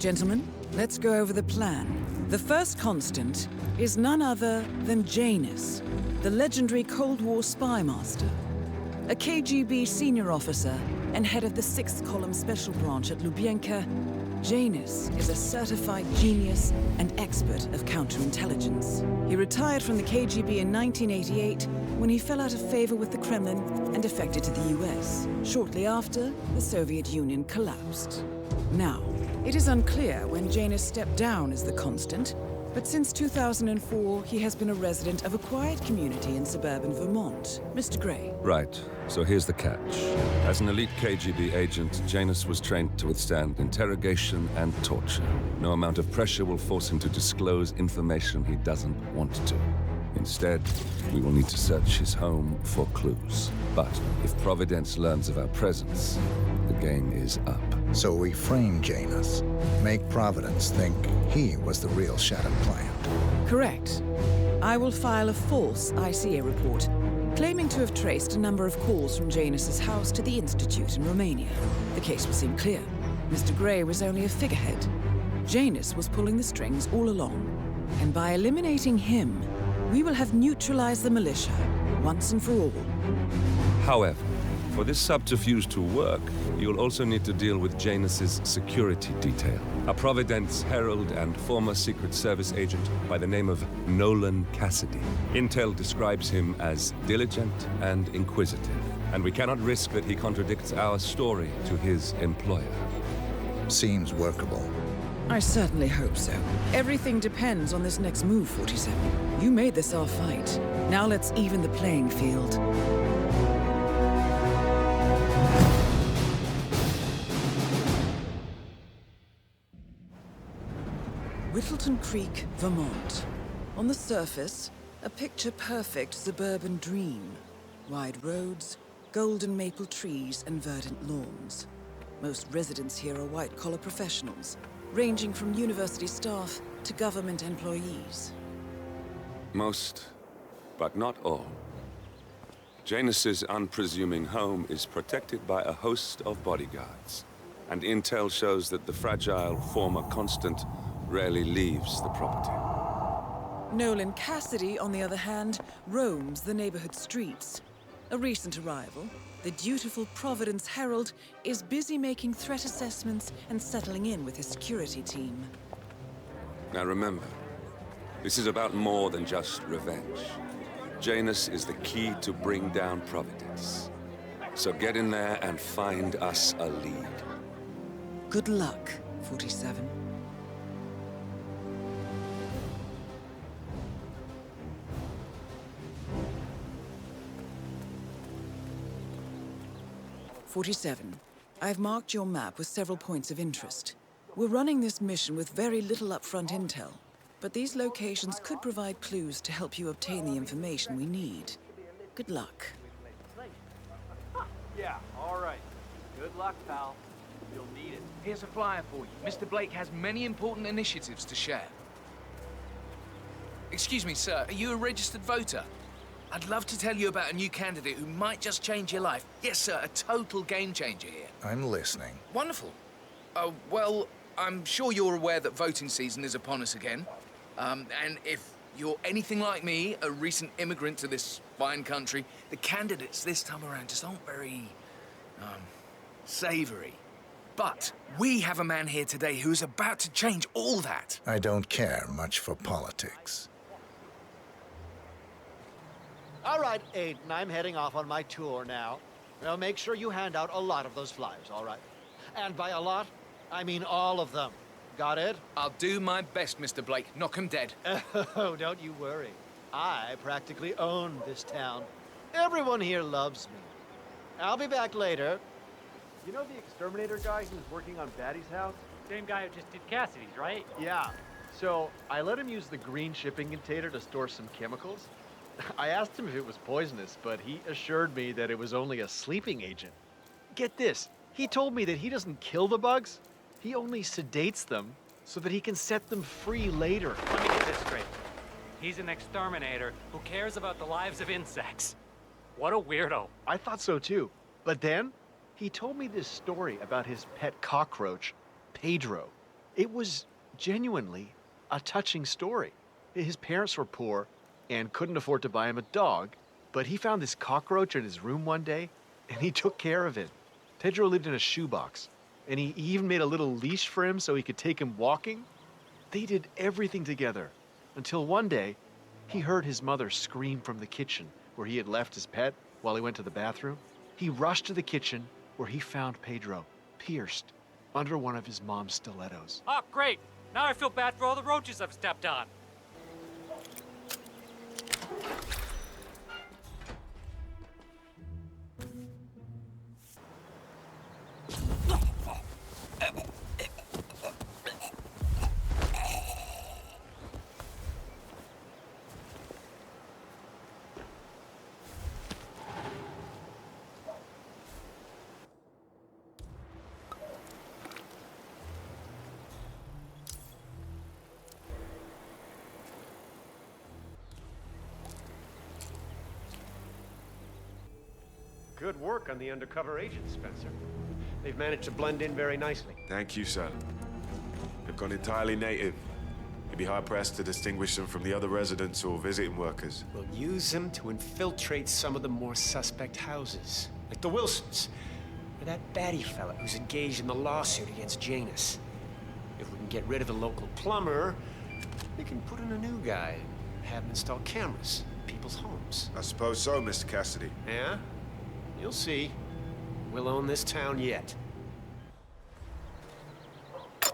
Gentlemen, let's go over the plan. The first constant is none other than Janus, the legendary Cold War spy master. A KGB senior officer and head of the 6th Column Special Branch at Lubyanka, Janus is a certified genius and expert of counterintelligence. He retired from the KGB in 1988 when he fell out of favor with the Kremlin and defected to the US. Shortly after, the Soviet Union collapsed. Now, it is unclear when Janus stepped down as the constant, but since 2004, he has been a resident of a quiet community in suburban Vermont. Mr. Gray. Right. So here's the catch. As an elite KGB agent, Janus was trained to withstand interrogation and torture. No amount of pressure will force him to disclose information he doesn't want to. Instead, we will need to search his home for clues. But if Providence learns of our presence, the game is up. So we frame Janus, make Providence think he was the real shattered plant. Correct. I will file a false ICA report, claiming to have traced a number of calls from Janus's house to the Institute in Romania. The case will seem clear. Mr. Gray was only a figurehead. Janus was pulling the strings all along. And by eliminating him, we will have neutralized the militia, once and for all. However, for this subterfuge to work, you'll also need to deal with Janus's security detail. A Providence herald and former Secret Service agent by the name of Nolan Cassidy. Intel describes him as diligent and inquisitive, and we cannot risk that he contradicts our story to his employer. Seems workable. I certainly hope so. Everything depends on this next move, 47. You made this our fight. Now let's even the playing field. Whittleton Creek, Vermont. On the surface, a picture-perfect suburban dream. Wide roads, golden maple trees, and verdant lawns. Most residents here are white-collar professionals, ranging from university staff to government employees. Most, but not all. Janus's unpresuming home is protected by a host of bodyguards, and intel shows that the fragile former constant rarely leaves the property. Nolan Cassidy, on the other hand, roams the neighborhood streets. A recent arrival, the dutiful Providence Herald is busy making threat assessments and settling in with his security team. Now remember, this is about more than just revenge. Janus is the key to bring down Providence. So get in there and find us a lead. Good luck, 47. I've marked your map with several points of interest. We're running this mission with very little upfront intel, but these locations could provide clues to help you obtain the information we need. Good luck. Yeah, all right. Good luck, pal. You'll need it. Here's a flyer for you. Mr. Blake has many important initiatives to share. Excuse me, sir. Are you a registered voter? I'd love to tell you about a new candidate who might just change your life. Yes, sir, a total game changer here. I'm listening. Wonderful. Well, I'm sure you're aware that voting season is upon us again. And if you're anything like me, a recent immigrant to this fine country, the candidates this time around just aren't very, savory. But we have a man here today who's about to change all that. I don't care much for politics. All right, Aiden, I'm heading off on my tour now. Now make sure you hand out a lot of those flyers, all right? And by a lot, I mean all of them. Got it? I'll do my best, Mr. Blake. Knock 'em dead. Oh, don't you worry. I practically own this town. Everyone here loves me. I'll be back later. You know the exterminator guy who was working on Batty's house? Same guy who just did Cassidy's, right? Yeah. So I let him use the green shipping container to store some chemicals. I asked him if it was poisonous, but he assured me that it was only a sleeping agent. Get this, he told me that he doesn't kill the bugs, he only sedates them so that he can set them free later. Let me get this straight. He's an exterminator who cares about the lives of insects. What a weirdo. I thought so too, but then he told me this story about his pet cockroach, Pedro. It was genuinely a touching story. His parents were poor and couldn't afford to buy him a dog, but he found this cockroach in his room one day, and he took care of it. Pedro lived in a shoebox, and he even made a little leash for him so he could take him walking. They did everything together, until one day, he heard his mother scream from the kitchen where he had left his pet while he went to the bathroom. He rushed to the kitchen where he found Pedro, pierced, under one of his mom's stilettos. Oh, great! Now I feel bad for all the roaches I've stepped on. Good work on the undercover agents, Spencer. They've managed to blend in very nicely. Thank you, sir. They've gone entirely native. You'd be hard-pressed to distinguish them from the other residents or visiting workers. We'll use them to infiltrate some of the more suspect houses, like the Wilsons, or that batty fella who's engaged in the lawsuit against Janus. If we can get rid of the local plumber, we can put in a new guy and have him install cameras in people's homes. I suppose so, Mr. Cassidy. Yeah? You'll see. We'll own this town yet. Looks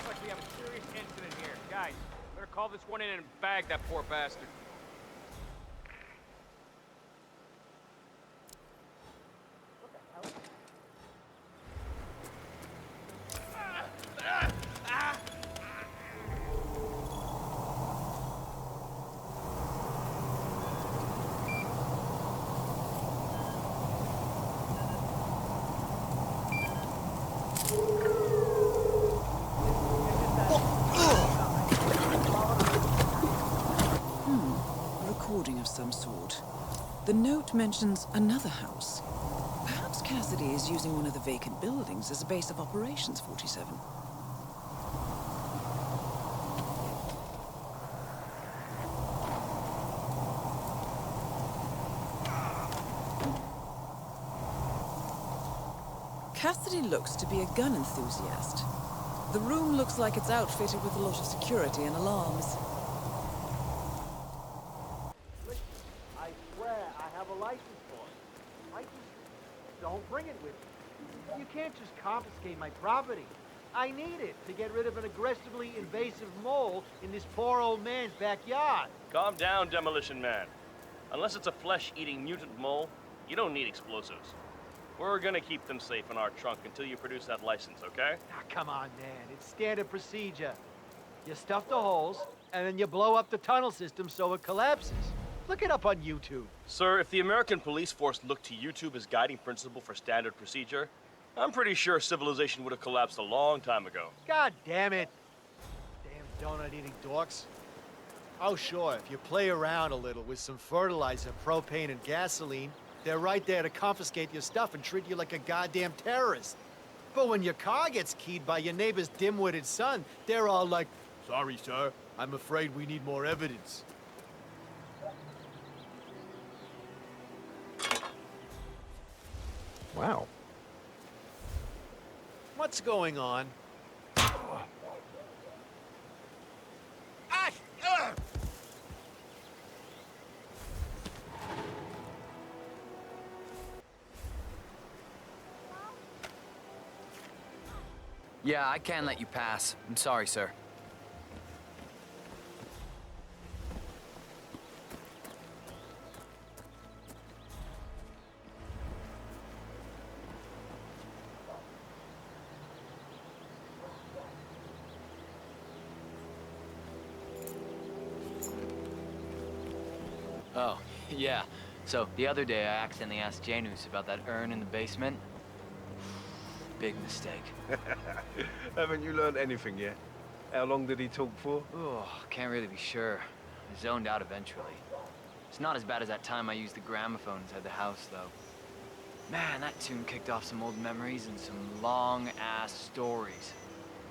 like we have a serious incident here. Guys, better call this one in and bag that poor bastard. Of some sort. The note mentions another house. Perhaps Cassidy is using one of the vacant buildings as a base of operations, 47. Cassidy looks to be a gun enthusiast. The room looks like it's outfitted with a lot of security and alarms. Don't bring it with you. You can't just confiscate my property. I need it to get rid of an aggressively invasive mole in this poor old man's backyard. Calm down, Demolition Man. Unless it's a flesh-eating mutant mole, you don't need explosives. We're gonna keep them safe in our trunk until you produce that license, okay? Ah, come on, man. It's standard procedure. You stuff the holes, and then you blow up the tunnel system so it collapses. Look it up on YouTube. Sir, if the American police force looked to YouTube as guiding principle for standard procedure, I'm pretty sure civilization would have collapsed a long time ago. God damn it. Damn donut-eating dorks. Oh, sure, if you play around a little with some fertilizer, propane, and gasoline, they're right there to confiscate your stuff and treat you like a goddamn terrorist. But when your car gets keyed by your neighbor's dim-witted son, they're all like, "Sorry, sir, I'm afraid we need more evidence." Wow. What's going on? Yeah, I can't let you pass. I'm sorry, sir. Oh, yeah. So, the other day I accidentally asked Janus about that urn in the basement. Big mistake. Haven't you learned anything yet? How long did he talk for? Oh, can't really be sure. I zoned out eventually. It's not as bad as that time I used the gramophone inside the house, though. Man, that tune kicked off some old memories and some long-ass stories.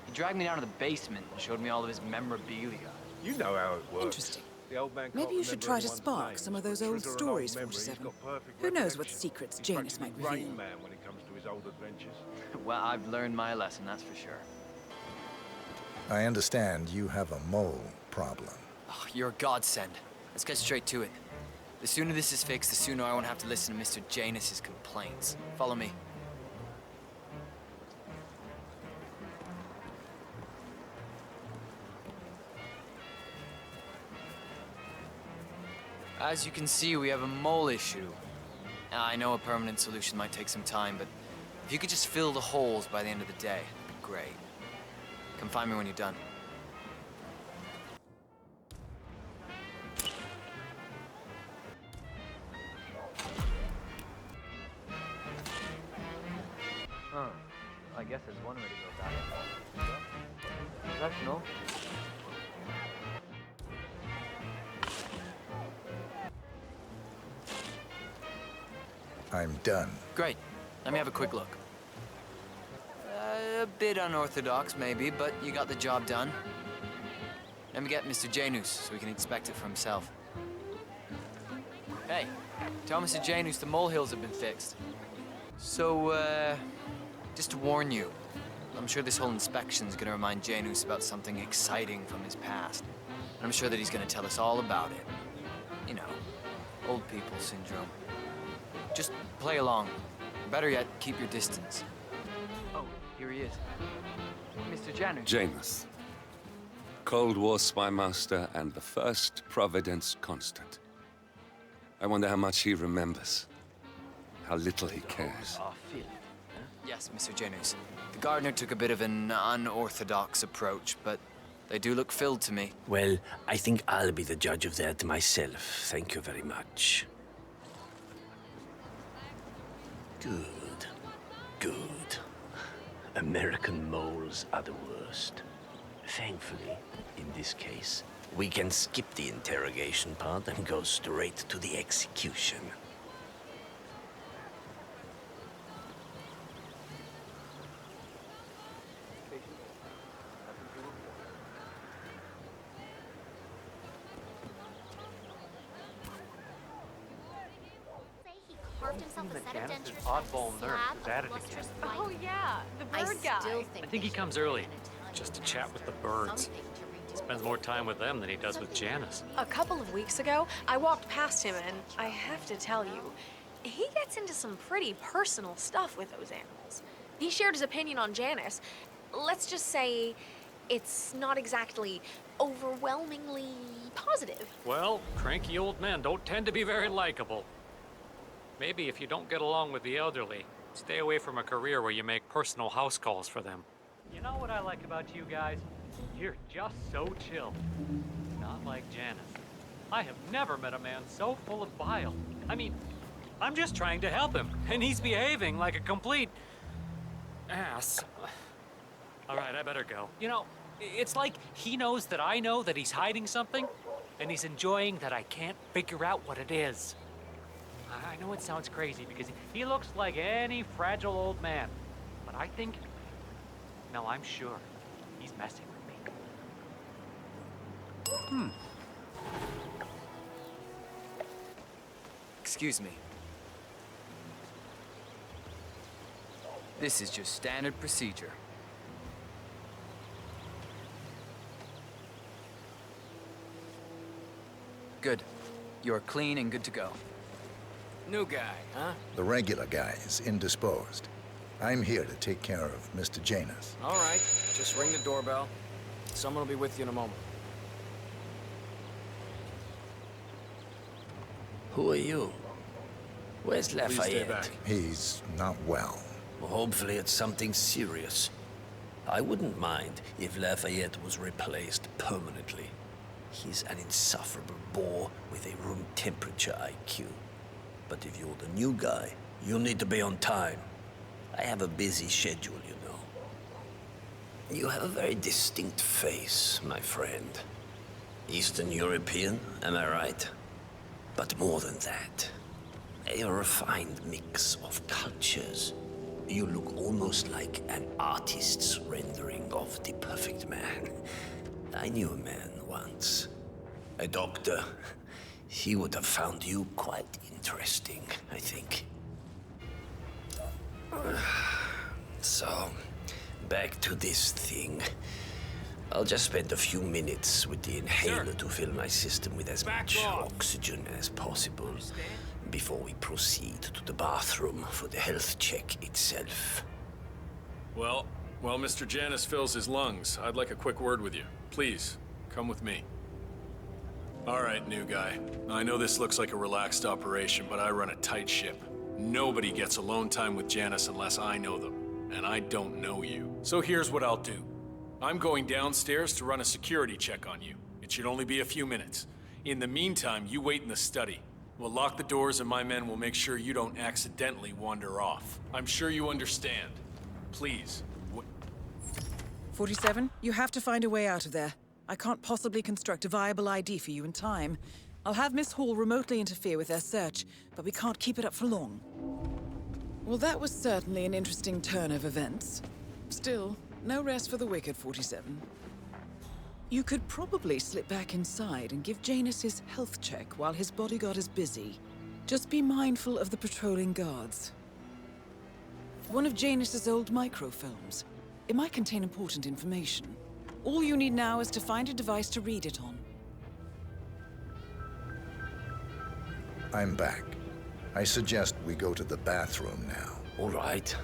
He dragged me down to the basement and showed me all of his memorabilia. You know how it works. Interesting. The old man Maybe can't you should remember try to anyone's spark names, some of but those old trigger an stories, memory, he's 47. got perfect Who knows what recollection. secrets He's Janus might practically reveal. Rain Man when it comes to his old adventures. Well, I've learned my lesson, that's for sure. I understand you have a mole problem. Oh, you're a godsend. Let's get straight to it. The sooner this is fixed, the sooner I won't have to listen to Mr. Janus's complaints. Follow me. As you can see, we have a mole issue. I know a permanent solution might take some time, but if you could just fill the holes by the end of the day, it'd be great. Come find me when you're done. Huh. I guess there's one way to go about it. Professional. I'm done. Great. Let me have a quick look. A bit unorthodox, maybe, but you got the job done. Let me get Mr. Janus so he can inspect it for himself. Hey, tell Mr. Janus the molehills have been fixed. So, just to warn you, I'm sure this whole inspection's gonna remind Janus about something exciting from his past. And I'm sure that he's gonna tell us all about it. You know, old people syndrome. Just play along. Better yet, keep your distance. Oh, here he is. Mr. Janus. Janus. Cold War spy master and the first Providence constant. I wonder how much he remembers. How little he cares. Yes, Mr. Janus. The gardener took a bit of an unorthodox approach, but they do look filled to me. Well, I think I'll be the judge of that myself. Thank you very much. Good. Good. American moles are the worst. Thankfully, in this case, we can skip the interrogation part and go straight to the execution. Oddball nerve is at it again. Oh yeah, the bird guy. I think he comes early, just to chat with the birds. Spends more time with them than he does with Janus. A couple of weeks ago, I walked past him and I have to tell you, he gets into some pretty personal stuff with those animals. He shared his opinion on Janus. Let's just say it's not exactly overwhelmingly positive. Well, cranky old men don't tend to be very likable. Maybe if you don't get along with the elderly, stay away from a career where you make personal house calls for them. You know what I like about you guys? You're just so chill. Not like Janus. I have never met a man so full of bile. I mean, I'm just trying to help him, and he's behaving like a complete ass. All right, I better go. You know, it's like he knows that I know that he's hiding something, and he's enjoying that I can't figure out what it is. I know it sounds crazy because he looks like any fragile old man, but I think, no, I'm sure he's messing with me. Excuse me. This is just standard procedure. Good. You're clean and good to go. New guy, huh? The regular guy is indisposed. I'm here to take care of Mr. Janus. All right, just ring the doorbell. Someone will be with you in a moment. Who are you? Where's Please stay Lafayette? back. He's not well. Well, hopefully it's something serious. I wouldn't mind if Lafayette was replaced permanently. He's an insufferable bore with a room temperature IQ. But if you're the new guy, you'll need to be on time. I have a busy schedule, you know. You have a very distinct face, my friend. Eastern European, am I right? But more than that, a refined mix of cultures. You look almost like an artist's rendering of the perfect man. I knew a man once. A doctor. He would have found you quite interesting, I think. So, back to this thing. I'll just spend a few minutes with the inhaler to fill my system with as much oxygen as possible before we proceed to the bathroom for the health check itself. Well, while Mr. Janus fills his lungs, I'd like a quick word with you. Please, come with me. All right, new guy. I know this looks like a relaxed operation, but I run a tight ship. Nobody gets alone time with Janus unless I know them, and I don't know you. So here's what I'll do. I'm going downstairs to run a security check on you. It should only be a few minutes. In the meantime, you wait in the study. We'll lock the doors and my men will make sure you don't accidentally wander off. I'm sure you understand. Please. 47, you have to find a way out of there. I can't possibly construct a viable ID for you in time. I'll have Miss Hall remotely interfere with their search, but we can't keep it up for long. Well, that was certainly an interesting turn of events. Still, no rest for the wicked, 47. You could probably slip back inside and give Janus his health check while his bodyguard is busy. Just be mindful of the patrolling guards. One of Janus's old microfilms. It might contain important information. All you need now is to find a device to read it on. I'm back. I suggest we go to the bathroom now. All right.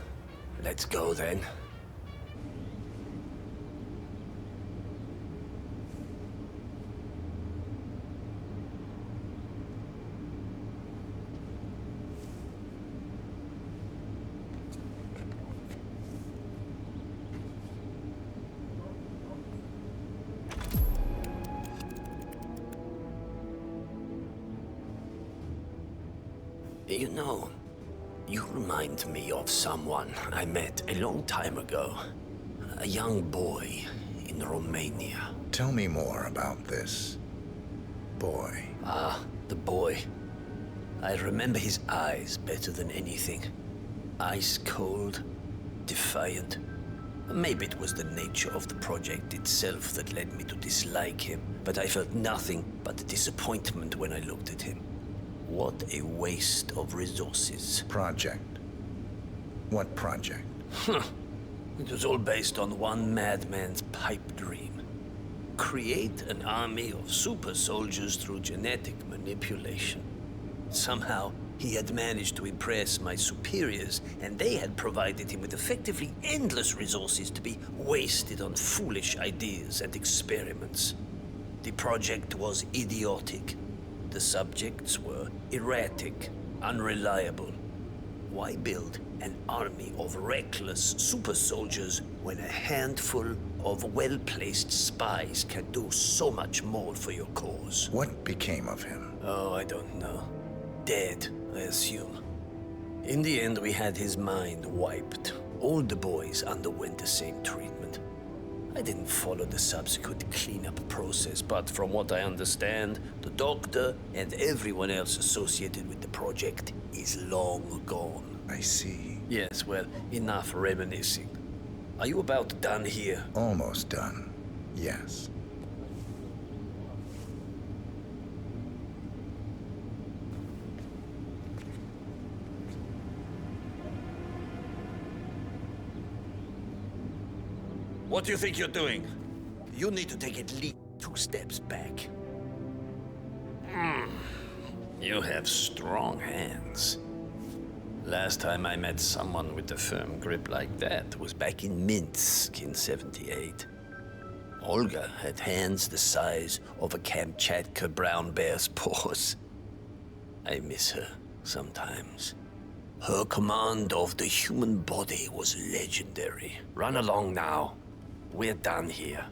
Let's go then. You know, you remind me of someone I met a long time ago. A young boy in Romania. Tell me more about this boy. Ah, the boy. I remember his eyes better than anything. Ice cold, defiant. Maybe it was the nature of the project itself that led me to dislike him, but I felt nothing but disappointment when I looked at him. What a waste of resources. Project? What project? It was all based on one madman's pipe dream. Create an army of super soldiers through genetic manipulation. Somehow, he had managed to impress my superiors, and they had provided him with effectively endless resources to be wasted on foolish ideas and experiments. The project was idiotic. The subjects were erratic, unreliable. Why build an army of reckless super soldiers when a handful of well-placed spies can do so much more for your cause? What became of him? Oh, I don't know. Dead, I assume. In the end, we had his mind wiped. All the boys underwent the same treatment. I didn't follow the subsequent cleanup process, but from what I understand, the doctor and everyone else associated with the project is long gone. I see. Yes, well, enough reminiscing. Are you about done here? Almost done, yes. What do you think you're doing? You need to take at least 2 steps back. You have strong hands. Last time I met someone with a firm grip like that was back in Minsk in '78. Olga had hands the size of a Kamchatka brown bear's paws. I miss her sometimes. Her command of the human body was legendary. Run along now. We're done here.